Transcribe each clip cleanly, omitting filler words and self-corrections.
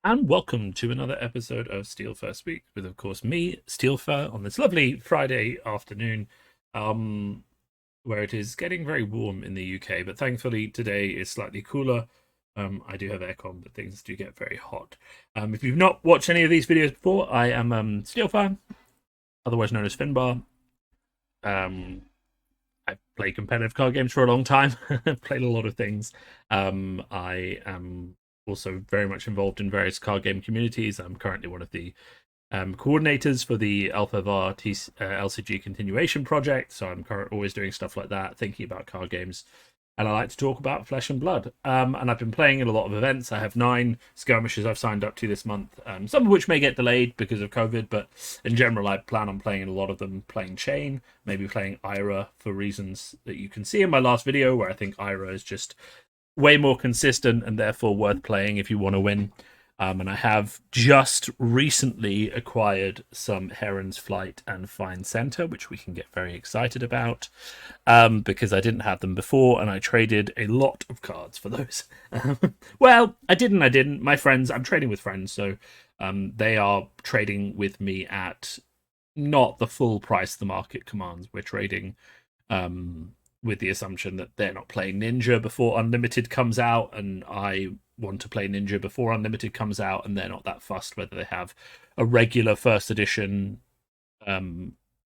And welcome to another episode of Steel First Week with, of course, me, Steel Fur, on this lovely Friday afternoon, um, where it is getting very warm in the UK. But thankfully, today is slightly cooler. I do have aircon, but things do get very hot. If you've not watched any of these videos before, I am Steel Fur, otherwise known as Finbar. I've played competitive card games for a long time. I've played a lot of things. I am also very much involved in various card game communities. I'm currently one of the coordinators for the Alpha VAR LCG continuation project. So I'm always doing stuff like that, thinking about card games. And I like to talk about Flesh and Blood. And I've been playing in a lot of events. I have 9 skirmishes I've signed up to this month, some of which may get delayed because of COVID, but in general, I plan on playing in a lot of them, playing Chain, maybe playing Ira for reasons that you can see in my last video, where I think Ira is just way more consistent and therefore worth playing if you want to win. And I have just recently acquired some Heron's Flight and Fine Center, which we can get very excited about, because I didn't have them before, and I traded a lot of cards for those. Well, I didn't. My friends, I'm trading with friends, so they are trading with me at not the full price the market commands. We're trading with the assumption that they're not playing Ninja before Unlimited comes out, and I want to play Ninja before Unlimited comes out, and they're not that fussed whether they have a regular first edition,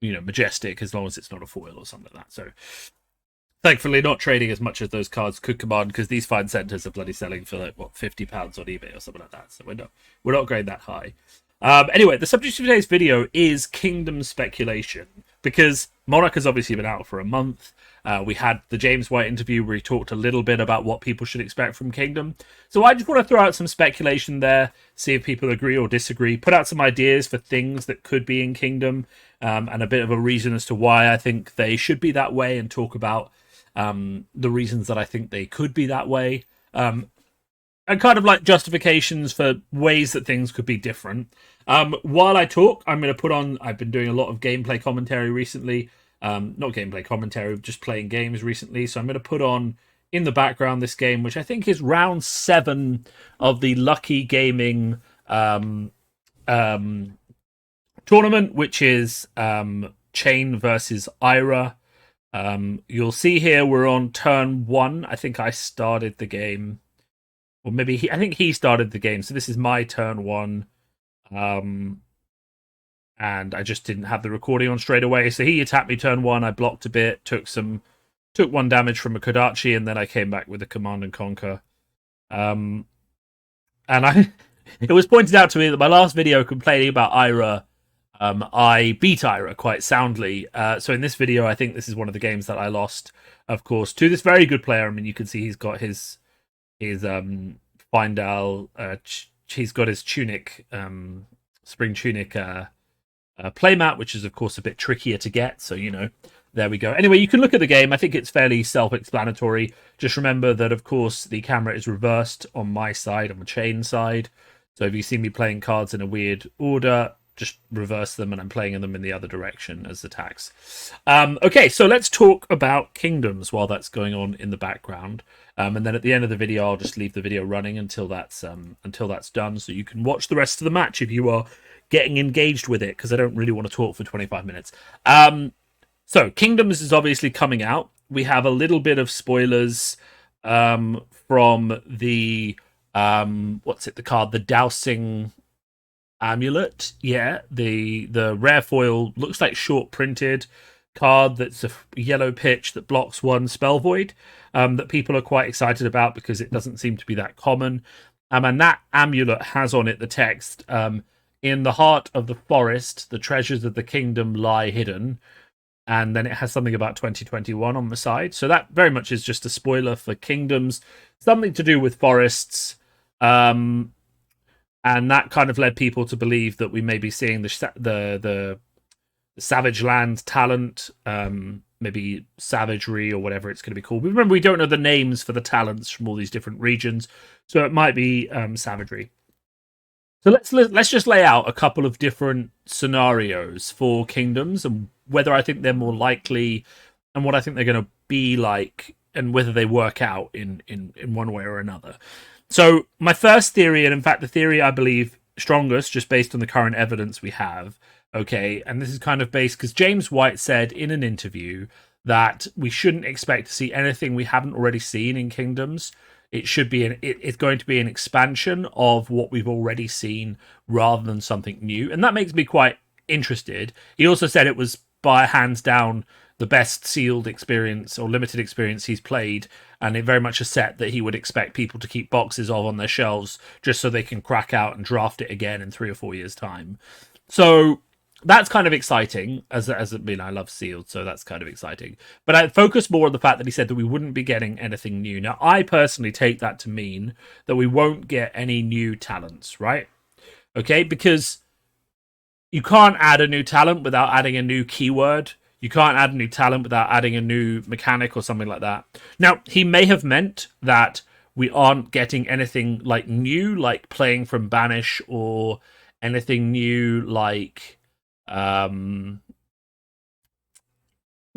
Majestic, as long as it's not a foil or something like that. So thankfully not trading as much as those cards could command, because these fine centers are bloody selling for like £50 on eBay or something like that. So we're not going that high. Anyway, the subject of today's video is kingdom speculation, because Monarch has obviously been out for a month. We had the James White interview where he talked a little bit about what people should expect from Kingdom. So I just want to throw out some speculation there, see if people agree or disagree, put out some ideas for things that could be in Kingdom, and a bit of a reason as to why I think they should be that way, and talk about the reasons that I think they could be that way. And kind of like justifications for ways that things could be different. While I talk, I'm going to put on... I've been doing a lot of gameplay commentary recently. Not gameplay commentary, just playing games recently. So I'm going to put on, in the background, this game, which I think is round 7 of the Lucky Gaming tournament, which is Chain versus Ira. You'll see here we're on turn 1. I think I started the game... Or maybe I think he started the game. So this is my turn 1. And I just didn't have the recording on straight away. So he attacked me turn 1. I blocked a bit, took 1 damage from a Kodachi, and then I came back with a Command and Conquer. And it was pointed out to me that my last video complaining about Ira, I beat Ira quite soundly. So in this video, I think this is one of the games that I lost, of course, to this very good player. I mean, you can see he's got his Findal, he's got his tunic, spring tunic playmat, which is of course a bit trickier to get. So there we go. Anyway, you can look at the game. I think it's fairly self-explanatory. Just remember that of course the camera is reversed on my side, on the Chain side. So if you see me playing cards in a weird order, just reverse them, and I'm playing them in the other direction as attacks. Okay, so let's talk about Kingdoms while that's going on in the background. And then at the end of the video, I'll just leave the video running until that's done, so you can watch the rest of the match if you are getting engaged with it, because I don't really want to talk for 25 minutes. So Kingdoms is obviously coming out. We have a little bit of spoilers from the the card, the Dowsing Amulet. Yeah, the rare foil, looks like short printed card that's a yellow pitch that blocks 1 spell void, that people are quite excited about because it doesn't seem to be that common. And that amulet has on it the text, in the heart of the forest, the treasures of the kingdom lie hidden. And then it has something about 2021 on the side. So that very much is just a spoiler for Kingdoms, something to do with forests. And that kind of led people to believe that we may be seeing the Savage Land talent, maybe Savagery or whatever it's going to be called. Remember, we don't know the names for the talents from all these different regions, so it might be Savagery. So let's just lay out a couple of different scenarios for Kingdoms and whether I think they're more likely and what I think they're going to be like and whether they work out in one way or another. So my first theory, and in fact the theory I believe strongest, just based on the current evidence we have, okay, and this is kind of based because James White said in an interview that we shouldn't expect to see anything we haven't already seen in Kingdoms. It should be it's going to be an expansion of what we've already seen rather than something new, and that makes me quite interested. He also said it was by hands down the best sealed experience or limited experience he's played, and it very much a set that he would expect people to keep boxes of on their shelves just so they can crack out and draft it again in 3 or 4 years' time. So that's kind of exciting. I love sealed, so that's kind of exciting. But I focus more on the fact that he said that we wouldn't be getting anything new. Now, I personally take that to mean that we won't get any new talents, right? Okay, because you can't add a new talent without adding a new keyword. You can't add a new talent without adding a new mechanic or something like that. Now, he may have meant that we aren't getting anything like new, like playing from Banish, or anything new like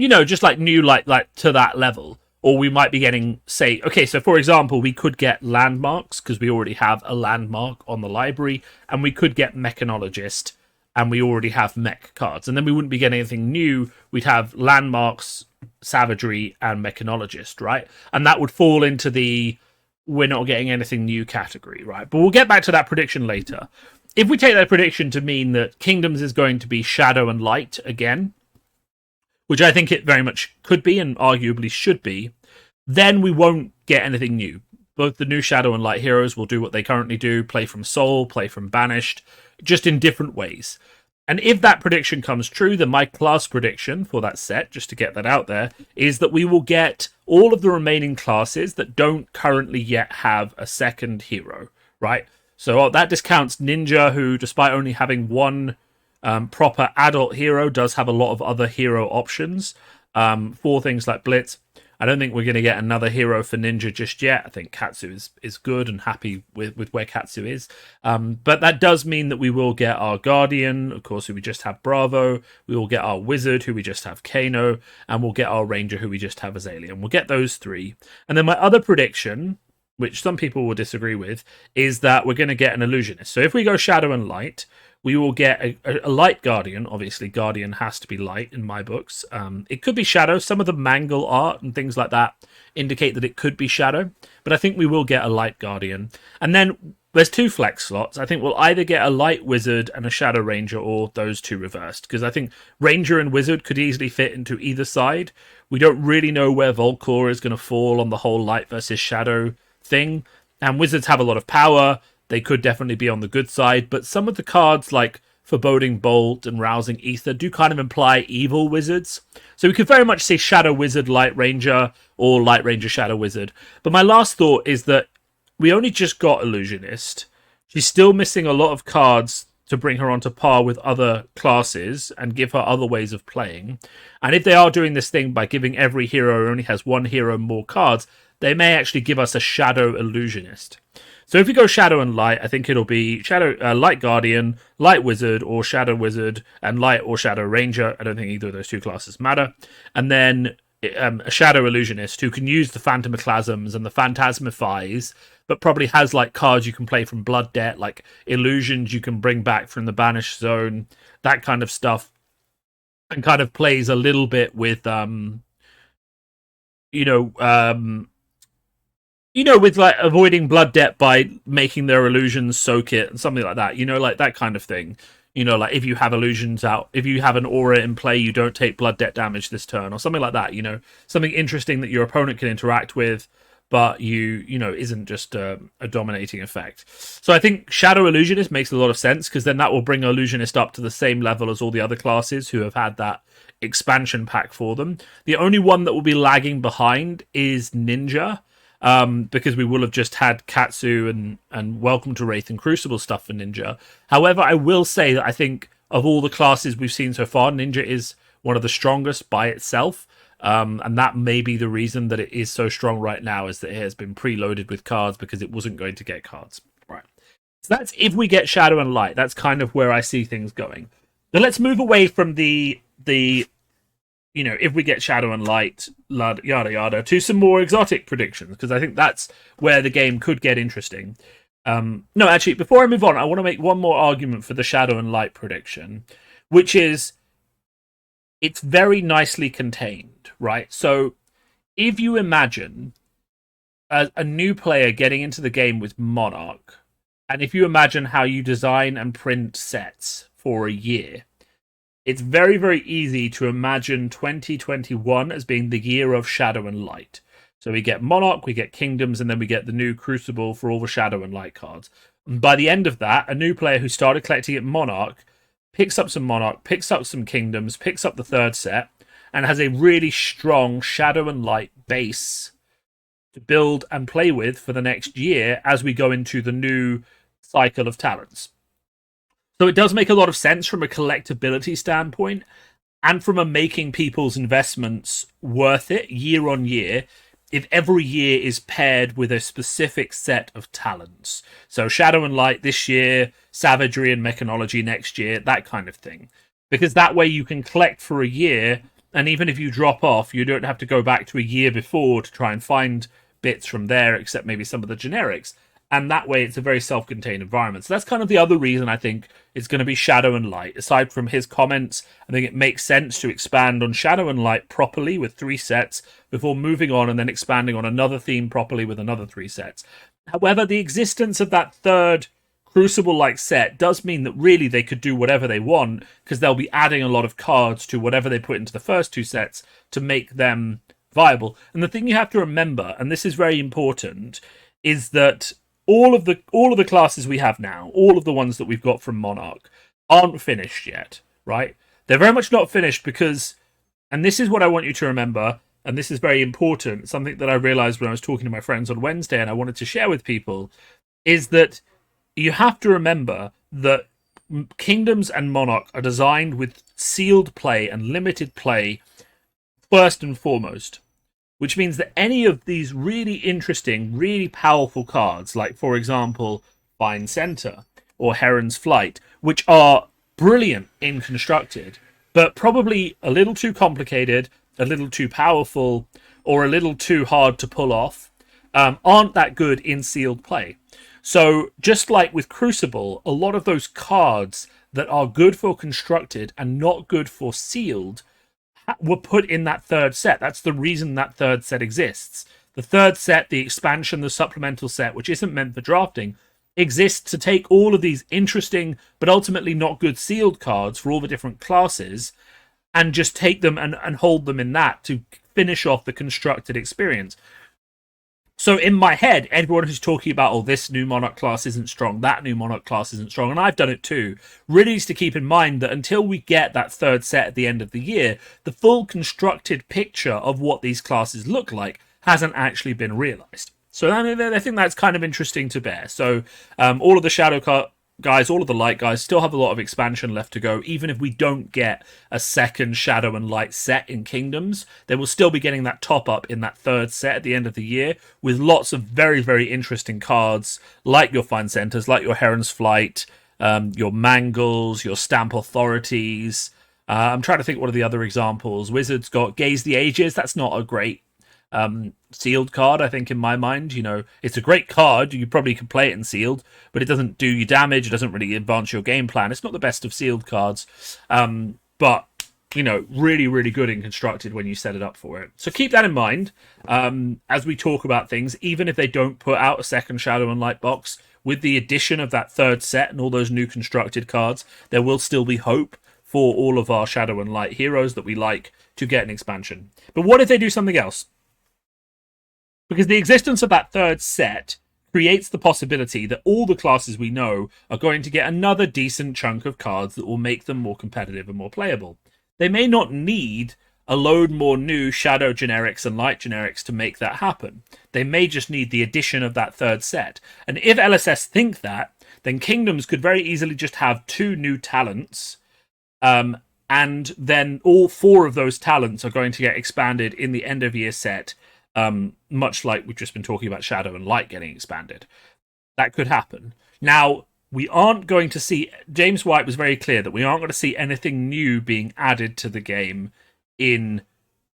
just like new like to that level. Or we might be getting, say, okay, so for example, we could get landmarks because we already have a landmark on the library, and we could get mechanologist, and we already have mech cards, and then we wouldn't be getting anything new. We'd have landmarks, savagery, and mechanologist, right? And that would fall into the we're not getting anything new category, right? But we'll get back to that prediction later. If we take that prediction to mean that Kingdoms is going to be Shadow and Light again, which I think it very much could be and arguably should be, then we won't get anything new. Both the new Shadow and Light heroes will do what they currently do, play from Soul, play from Banished, just in different ways. And if that prediction comes true, then my class prediction for that set, just to get that out there, is that we will get all of the remaining classes that don't currently yet have a second hero, right? So that discounts Ninja, who, despite only having one proper adult hero, does have a lot of other hero options for things like Blitz. I don't think we're going to get another hero for Ninja just yet. I think Katsu is good and happy with where Katsu is. But that does mean that we will get our Guardian, of course, who we just have Bravo. We will get our Wizard, who we just have Kano. And we'll get our Ranger, who we just have Azalea. And we'll get those three. And then my other prediction, which some people will disagree with, is that we're going to get an Illusionist. So if we go Shadow and Light, we will get a Light Guardian. Obviously, Guardian has to be light in my books. It could be Shadow. Some of the Mangle art and things like that indicate that it could be Shadow. But I think we will get a Light Guardian. And then there's 2 flex slots. I think we'll either get a Light Wizard and a Shadow Ranger, or those 2 reversed. Because I think Ranger and Wizard could easily fit into either side. We don't really know where Volclaw is going to fall on the whole Light versus Shadow thing. And Wizards have a lot of power. They could definitely be on the good side, but some of the cards like Foreboding Bolt and Rousing Ether do kind of imply evil wizards. So we could very much see Shadow Wizard, Light Ranger, or Light Ranger, Shadow Wizard. But my last thought is that we only just got Illusionist. She's still missing a lot of cards to bring her onto par with other classes and give her other ways of playing. And if they are doing this thing by giving every hero who only has one hero more cards, they may actually give us a Shadow Illusionist. So if we go Shadow and Light, I think it'll be Light Guardian, Light Wizard, or Shadow Wizard, and Light or Shadow Ranger. I don't think either of those 2 classes matter. And then a Shadow Illusionist who can use the Phantomoclasms and the Phantasmifies, but probably has like cards you can play from Blood Debt, like illusions you can bring back from the Banished Zone, that kind of stuff, and kind of plays a little bit with with like avoiding blood debt by making their illusions soak it and something like that, like that kind of thing. Like if you have illusions out, if you have an aura in play, you don't take blood debt damage this turn, or something like that. Something interesting that your opponent can interact with, but isn't just a dominating effect. So I think Shadow Illusionist makes a lot of sense, because then that will bring Illusionist up to the same level as all the other classes who have had that expansion pack for them. The only one that will be lagging behind is Ninja. Because we will have just had Katsu and Welcome to Wraith and Crucible stuff for Ninja. However, I will say that I think of all the classes we've seen so far, Ninja is one of the strongest by itself. And that may be the reason that it is so strong right now, is that it has been preloaded with cards because it wasn't going to get cards. Right. So that's if we get Shadow and Light. That's kind of where I see things going. Now let's move away from the if we get Shadow and Light, yada yada, to some more exotic predictions, because I think that's where the game could get interesting. No, actually, before I move on, I want to make one more argument for the Shadow and Light prediction, which is it's very nicely contained, right? So if you imagine a new player getting into the game with Monarch, and if you imagine how you design and print sets for a year, it's very, very easy to imagine 2021 as being the year of Shadow and Light. So we get Monarch, we get Kingdoms, and then we get the new Crucible for all the Shadow and Light cards. And by the end of that, a new player who started collecting at Monarch picks up some Monarch, picks up some Kingdoms, picks up the third set, and has a really strong Shadow and Light base to build and play with for the next year as we go into the new cycle of talents. So it does make a lot of sense from a collectability standpoint and from a making people's investments worth it year on year if every year is paired with a specific set of talents. So Shadow and Light this year, Savagery and Mechanology next year, that kind of thing. Because that way you can collect for a year, and even if you drop off, you don't have to go back to a year before to try and find bits from there, except maybe some of the generics. And that way it's a very self-contained environment. So that's kind of the other reason I think it's going to be Shadow and Light. Aside from his comments, I think it makes sense to expand on Shadow and Light properly with 3 sets before moving on and then expanding on another theme properly with another 3 sets. However, the existence of that third Crucible-like set does mean that really they could do whatever they want, because they'll be adding a lot of cards to whatever they put into the first 2 sets to make them viable. And the thing you have to remember, and this is very important, is that all of the classes we have now, all of the ones that we've got from Monarch, aren't finished yet, right? They're very much not finished because, and this is what I want you to remember, and this is very important, something that I realized when I was talking to my friends on Wednesday and I wanted to share with people, is that you have to remember that Kingdoms and Monarch are designed with sealed play and limited play first and foremost. Which means that any of these really interesting, really powerful cards, like, for example, Fine Center or Heron's Flight, which are brilliant in constructed, but probably a little too complicated, a little too powerful, or a little too hard to pull off, aren't that good in sealed play. So just like with Crucible, a lot of those cards that are good for constructed and not good for sealed were put in that third set. That's the reason that third set exists. The third set, the expansion, the supplemental set, which isn't meant for drafting, exists to take all of these interesting but ultimately not good sealed cards for all the different classes and just take them and hold them in that to finish off the constructed experience. So in my head, everyone who's talking about, oh, this new Monarch class isn't strong, that new Monarch class isn't strong, and I've done it too, really needs to keep in mind that until we get that third set at the end of the year, the full constructed picture of what these classes look like hasn't actually been realized. So I think that's kind of interesting to bear. So all of the Shadow guys, all of the Light guys still have a lot of expansion left to go. Even if we don't get a second Shadow and Light set in Kingdoms, they will still be getting that top up in that third set at the end of the year with lots of very, very interesting cards like your Fine Centers, like your Heron's Flight, your Mangles, your Stamp Authorities. I'm trying to think what are the other examples. Wizards got Gaze the Ages. That's not a great sealed card, I think, in my mind. It's a great card, you probably could play it in sealed, but it doesn't do you damage, it doesn't really advance your game plan. It's not the best of sealed cards, but really, really good in constructed when you set it up for it. So keep that in mind as we talk about things. Even if they don't put out a second Shadow and Light box, with the addition of that third set and all those new constructed cards, there will still be hope for all of our Shadow and Light heroes that we like to get an expansion. But what if they do something else? Because the existence of that third set creates the possibility that all the classes we know are going to get another decent chunk of cards that will make them more competitive and more playable. They may not need a load more new Shadow generics and Light generics to make that happen. They may just need the addition of that third set. And if LSS think that, then Kingdoms could very easily just have 2 new talents, and then all 4 of those talents are going to get expanded in the end of year set. Much like we've just been talking about Shadow and Light getting expanded. That could happen. Now, we aren't going to see... James White was very clear that we aren't going to see anything new being added to the game in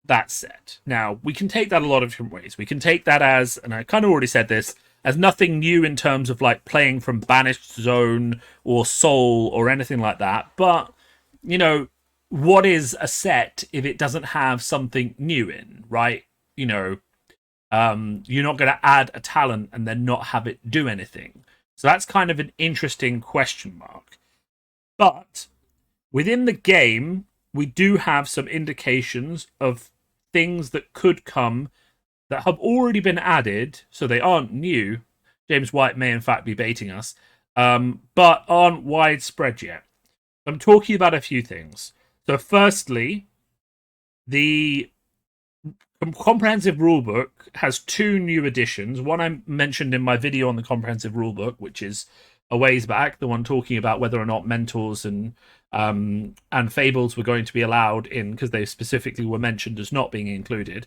that set. Now, we can take that a lot of different ways. We can take that as, and I kind of already said this, as nothing new in terms of like playing from Banished Zone or Soul or anything like that. But, you know, what is a set if it doesn't have something new in, right? You know, you're not going to add a talent and then not have it do anything. So that's kind of an interesting question mark. But within the game, we do have some indications of things that could come that have already been added, so they aren't new. James White may in fact be baiting us, but aren't widespread yet. I'm talking about a few things. So firstly, the comprehensive rulebook has two new additions. One I mentioned in my video on the comprehensive rulebook, which is a ways back, the one talking about whether or not mentors and fables were going to be allowed in, because they specifically were mentioned as not being included.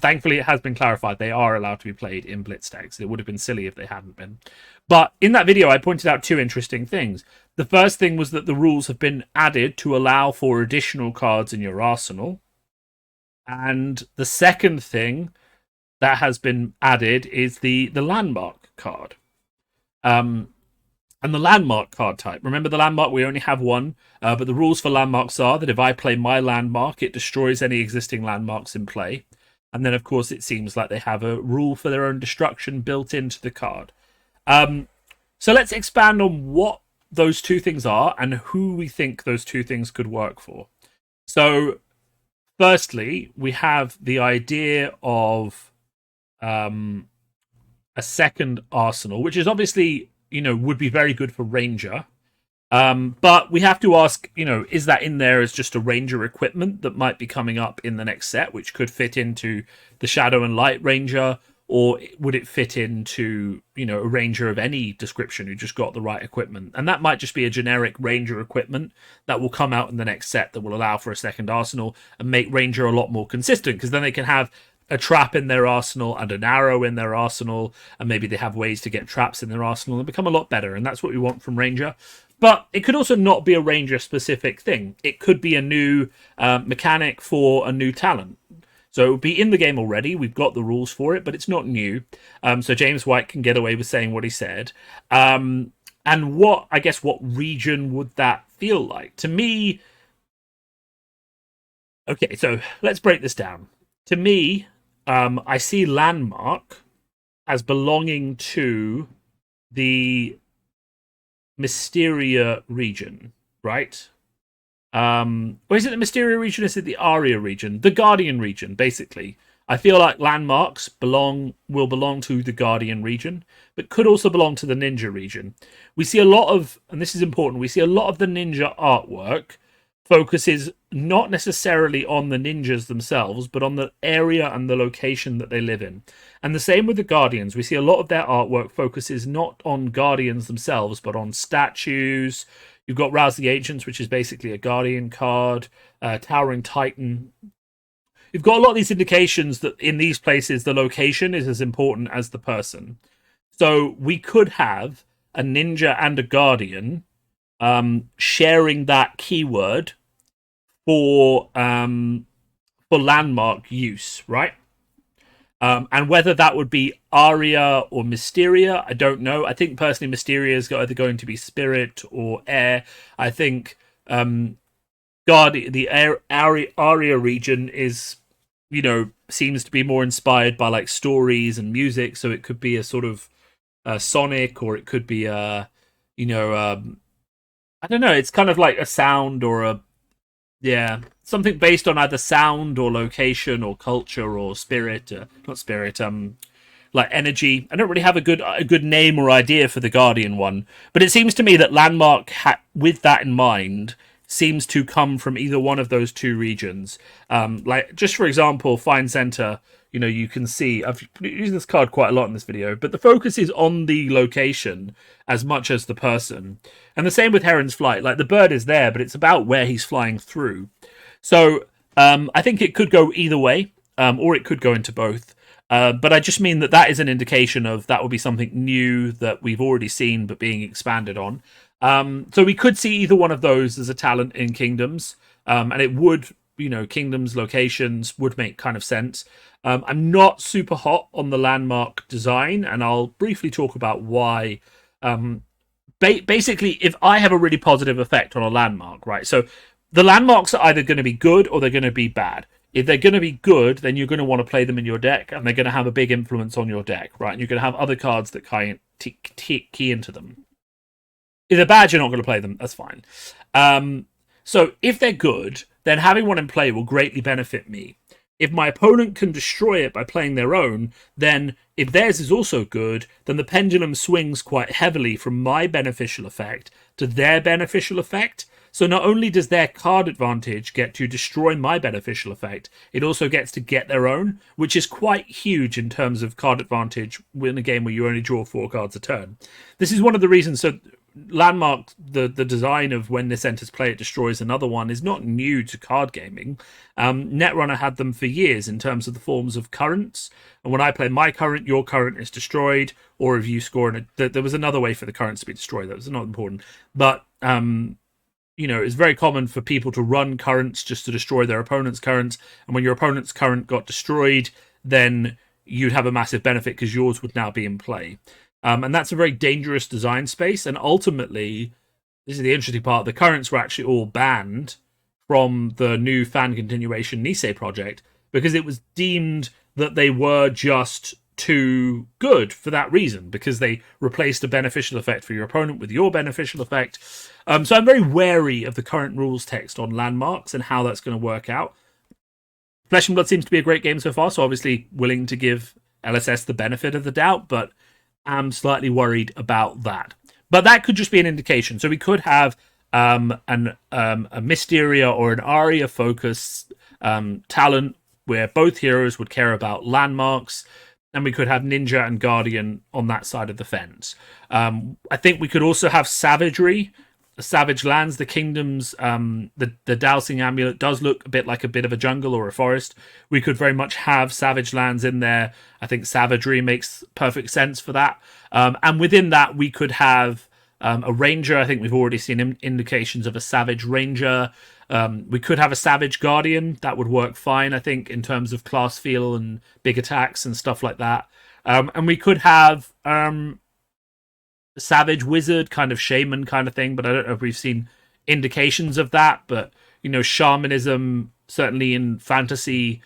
Thankfully, it has been clarified they are allowed to be played in blitz decks. It would have been silly if they hadn't been. But in that video, I pointed out two interesting things. The first thing was that the rules have been added to allow for additional cards in your arsenal. And the second thing that has been added is the landmark card. And the landmark card type. Remember the landmark, we only have one, but the rules for landmarks are that if I play my landmark, it destroys any existing landmarks in play. And then, of course, it seems like they have a rule for their own destruction built into the card. So let's expand on what those two things are and who we think those two things could work for. So firstly, we have the idea of a second arsenal, which is obviously, you know, would be very good for Ranger. But we have to ask, you know, is that in there as just a Ranger equipment that might be coming up in the next set, which could fit into the Shadow and Light Ranger? Or would it fit into, you know, a Ranger of any description who just got the right equipment? And that might just be a generic Ranger equipment that will come out in the next set that will allow for a second arsenal and make Ranger a lot more consistent, because then they can have a trap in their arsenal and an arrow in their arsenal, and maybe they have ways to get traps in their arsenal and become a lot better, and that's what we want from Ranger. But it could also not be a Ranger specific thing. It could be a new mechanic for a new talent. So it would be in the game already. We've got the rules for it, but it's not new. So James White can get away with saying what he said. And what region would that feel like? To me, okay, so let's break this down. To me, I see Landmark as belonging to the Mysteria region, right? Or is it the Mysteria region? Is it the Aria region? The Guardian region, basically. I feel like landmarks will belong to the Guardian region, but could also belong to the Ninja region. We see a lot of, and this is important, we see a lot of the Ninja artwork focuses not necessarily on the ninjas themselves, but on the area and the location that they live in. And the same with the Guardians. We see a lot of their artwork focuses not on Guardians themselves, but on statues. You've got Rouse the Ancients, which is basically a Guardian card. Towering Titan. You've got a lot of these indications that in these places the location is as important as the person. So we could have a ninja and a Guardian sharing that keyword for landmark use, right? And whether that would be Aria or Mysteria, I don't know. I think personally Mysteria is either going to be Spirit or Air. I think the Aria region is, you know, seems to be more inspired by like stories and music, so it could be a sort of Sonic, or it could be a, you know, I don't know. It's kind of like a sound or something based on either sound or location or culture or spirit. Not spirit. Like energy. I don't really have a good name or idea for the Guardian one, but it seems to me that Landmark, with that in mind, seems to come from either one of those two regions. Like just for example, Fine Center. You know, you can see I've used this card quite a lot in this video, but the focus is on the location as much as the person. And the same with Heron's Flight. Like the bird is there, but it's about where he's flying through. So I think it could go either way, or it could go into both. But I just mean that is an indication of that will be something new that we've already seen but being expanded on. So we could see either one of those as a talent in Kingdoms, and it would kingdoms, locations would make kind of sense. I'm not super hot on the landmark design, and I'll briefly talk about why. Basically, if I have a really positive effect on a landmark, right? So the landmarks are either going to be good or they're going to be bad. If they're going to be good, then you're going to want to play them in your deck, and they're going to have a big influence on your deck, right? And you're going to have other cards that key into them. If they're bad, you're not going to play them. That's fine. So if they're good, then having one in play will greatly benefit me. If my opponent can destroy it by playing their own, then if theirs is also good, then the pendulum swings quite heavily from my beneficial effect to their beneficial effect. So not only does their card advantage get to destroy my beneficial effect, it also gets to get their own, which is quite huge in terms of card advantage in a game where you only draw 4 cards a turn. This is one of the reasons. So landmark, the design of when this enters play it destroys another one, is not new to card gaming. Netrunner had them for years in terms of the forms of currents, and when I play my current, your current is destroyed, or if you score there was another way for the currents to be destroyed. That was not important, but it's very common for people to run currents just to destroy their opponent's currents, and when your opponent's current got destroyed, then you'd have a massive benefit because yours would now be in play. And that's a very dangerous design space. And ultimately, this is the interesting part, the currents were actually all banned from the new fan continuation Nisei project because it was deemed that they were just too good for that reason, because they replaced a beneficial effect for your opponent with your beneficial effect. So I'm very wary of the current rules text on landmarks and how that's going to work out. Flesh and Blood seems to be a great game so far, so obviously willing to give LSS the benefit of the doubt, but I'm slightly worried about that. But that could just be an indication. So we could have a Mysteria or an Aria focus talent where both heroes would care about landmarks, and we could have Ninja and Guardian on that side of the fence. I think we could also have Savagery, Savage Lands, the kingdoms. The Dowsing Amulet does look a bit like a bit of a jungle or a forest. We could very much have Savage Lands in there. I think Savagery makes perfect sense for that. And within that, we could have a Ranger. I think we've already seen indications of a Savage Ranger. We could have a Savage Guardian. That would work fine, I think, in terms of class feel and big attacks and stuff like that. And we could have Savage Wizard, kind of shaman kind of thing, but I don't know if we've seen indications of that. But shamanism, certainly in fantasy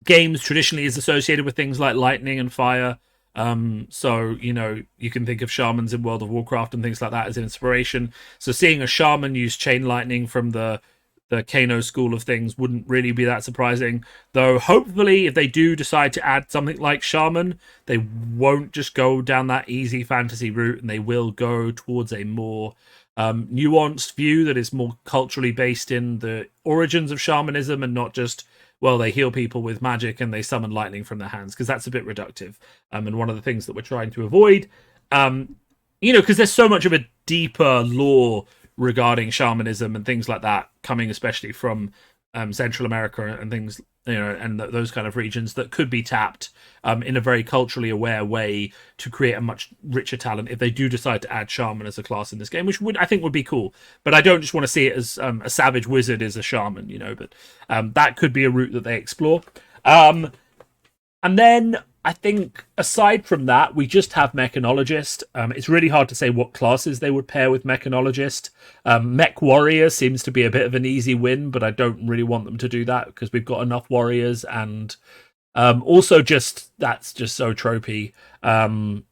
games, traditionally is associated with things like lightning and fire. So you can think of shamans in World of Warcraft and things like that as an inspiration. So seeing a shaman use chain lightning from the Kano school of things wouldn't really be that surprising. Though hopefully if they do decide to add something like shaman, they won't just go down that easy fantasy route, and they will go towards a more nuanced view that is more culturally based in the origins of shamanism, and not just, well, they heal people with magic and they summon lightning from their hands, because that's a bit reductive. And one of the things that we're trying to avoid, because there's so much of a deeper lore regarding shamanism and things like that coming especially from Central America and things, and those kind of regions that could be tapped in a very culturally aware way to create a much richer talent if they do decide to add shaman as a class in this game, which I think would be cool. But I don't just want to see it as a Savage Wizard is a shaman, but that could be a route that they explore. And then I think aside from that, we just have Mechanologist. It's really hard to say what classes they would pair with Mechanologist. Mech Warrior seems to be a bit of an easy win, but I don't really want them to do that because we've got enough warriors, and also that's just so tropey. I'm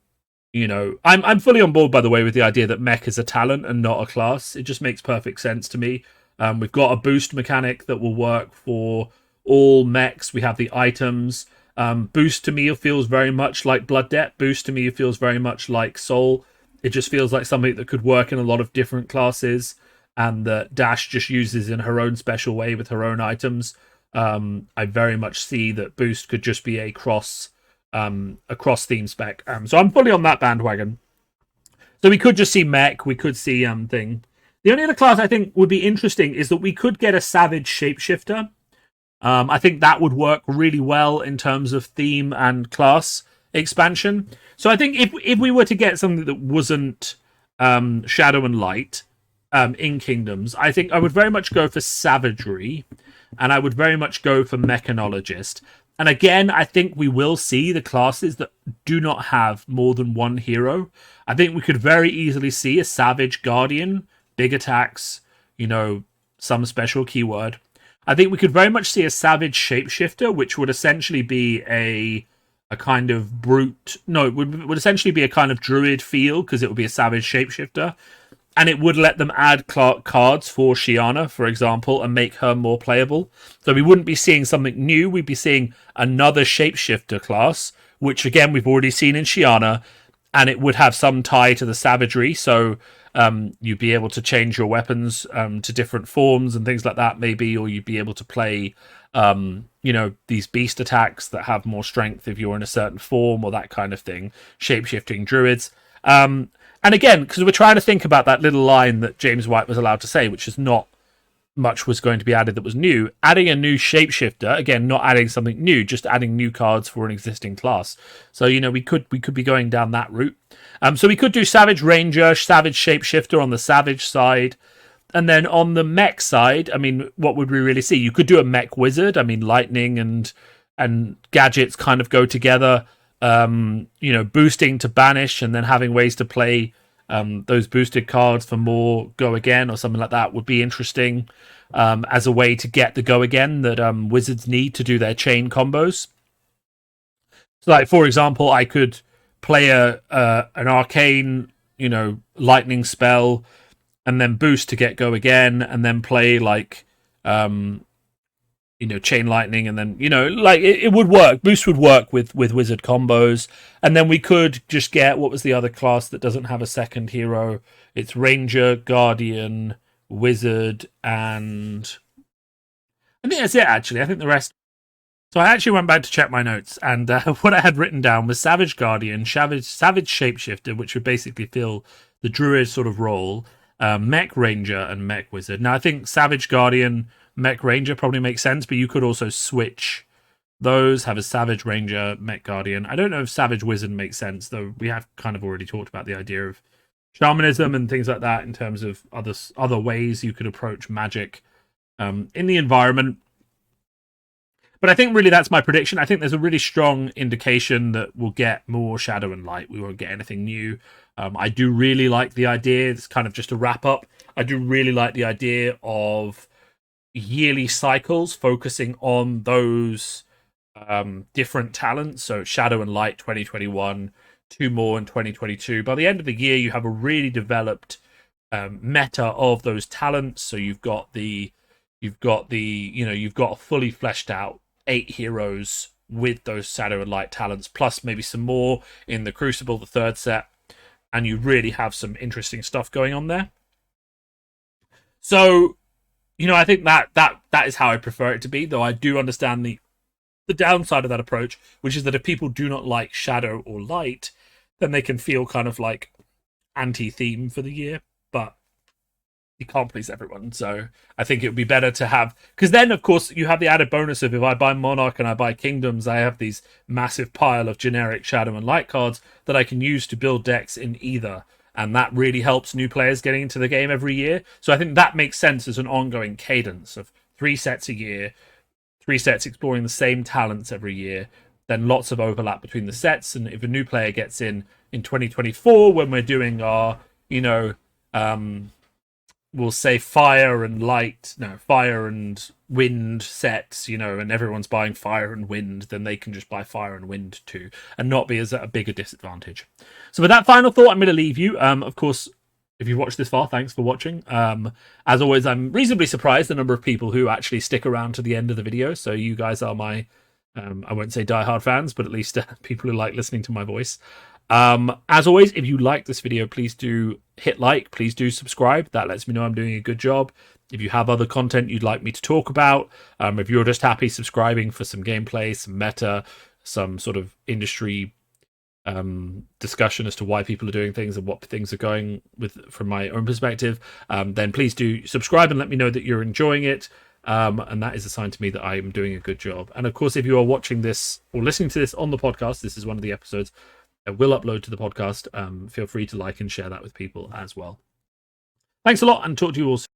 fully on board, by the way, with the idea that Mech is a talent and not a class. It just makes perfect sense to me. We've got a boost mechanic that will work for all mechs. We have the items. Boost to me feels very much like Blood Debt. Boost to me feels very much like Soul. It just feels like something that could work in a lot of different classes, and that Dash just uses in her own special way with her own items. I very much see that Boost could just be a cross theme spec. So I'm fully on that bandwagon. So we could just see Mech. We could see thing. The only other class I think would be interesting is that we could get a Savage Shapeshifter. I think that would work really well in terms of theme and class expansion. So I think if we were to get something that wasn't Shadow and Light, in Kingdoms. I think I would very much go for Savagery, and I would very much go for Mechanologist. And again, I think we will see the classes that do not have more than one hero. I think we could very easily see a Savage Guardian, big attacks, some special keyword. I think we could very much see a Savage Shapeshifter, which would essentially be a kind of brute. No, it would essentially be a kind of druid feel, because it would be a Savage Shapeshifter. And it would let them add cards for Shiana, for example, and make her more playable. So we wouldn't be seeing something new. We'd be seeing another Shapeshifter class, which, again, we've already seen in Shiana, and it would have some tie to the savagery. So you'd be able to change your weapons to different forms and things like that, maybe, or you'd be able to play, these beast attacks that have more strength if you're in a certain form or that kind of thing. Shapeshifting druids. And again, because we're trying to think about that little line that James White was allowed to say, which is not much was going to be added that was new. Adding a new shapeshifter, again, not adding something new, just adding new cards for an existing class. So, we could be going down that route. So we could do Savage Ranger, Savage Shapeshifter on the Savage side. And then on the mech side, I mean, what would we really see? You could do a mech wizard. I mean, lightning and gadgets kind of go together. Boosting to banish and then having ways to play those boosted cards for more go again or something like that would be interesting as a way to get the go again that wizards need to do their chain combos. So, like, for example, I could play an arcane, lightning spell and then boost to get go again, and then play like chain lightning, and then it would work. Boost would work with wizard combos, and then we could just get, what was the other class that doesn't have a second hero? It's Ranger, Guardian, Wizard, and I think that's it. Actually, I think the rest. So I actually went back to check my notes, and what I had written down was Savage Guardian, Savage Shapeshifter, which would basically fill the Druid sort of role, Mech Ranger, and Mech Wizard. Now I think Savage Guardian, Mech Ranger probably makes sense, but you could also switch those, have a Savage Ranger, Mech Guardian. I don't know if Savage Wizard makes sense, though we have kind of already talked about the idea of shamanism and things like that in terms of other ways you could approach magic in the environment. But I think really that's my prediction. I think there's a really strong indication that we'll get more Shadow and Light. We won't get anything new. I do really like the idea. It's kind of just a wrap up. I do really like the idea of yearly cycles focusing on those different talents. So Shadow and Light 2021, 2 more in 2022. By the end of the year, you have a really developed meta of those talents. So you've got a fully fleshed out 8 heroes with those Shadow and Light talents, plus maybe some more in the Crucible, the third set, and you really have some interesting stuff going on there. So, I think that is how I prefer it to be, though I do understand the downside of that approach, which is that if people do not like Shadow or Light, then they can feel kind of like anti-theme for the year, but you can't please everyone. So I think it would be better to have, because then of course you have the added bonus of, if I buy Monarch and I buy Kingdoms, I have these massive pile of generic Shadow and Light cards that I can use to build decks in either, and that really helps new players getting into the game every year. So I think that makes sense as an ongoing cadence of 3 sets a year, 3 sets exploring the same talents every year, then lots of overlap between the sets. And if a new player gets in 2024, when we're doing our we'll say fire and wind sets, and everyone's buying fire and wind, then they can just buy fire and wind too, and not be as at a bigger disadvantage. So with that final thought, I'm going to leave you. Of course, if you've watched this far, thanks for watching. As always, I'm reasonably surprised the number of people who actually stick around to the end of the video. So you guys are my, I won't say diehard fans, but at least people who like listening to my voice. As always, if you like this video, please do hit like, please do subscribe. That lets me know I'm doing a good job. If you have other content you'd like me to talk about, if you're just happy subscribing for some gameplay, some meta, some sort of industry discussion as to why people are doing things and what things are going with from my own perspective, then please do subscribe and let me know that you're enjoying it. And that is a sign to me that I am doing a good job. And of course, if you are watching this or listening to this on the podcast, this is one of the episodes I will upload to the podcast. Feel free to like and share that with people as well. Thanks a lot, and talk to you all soon.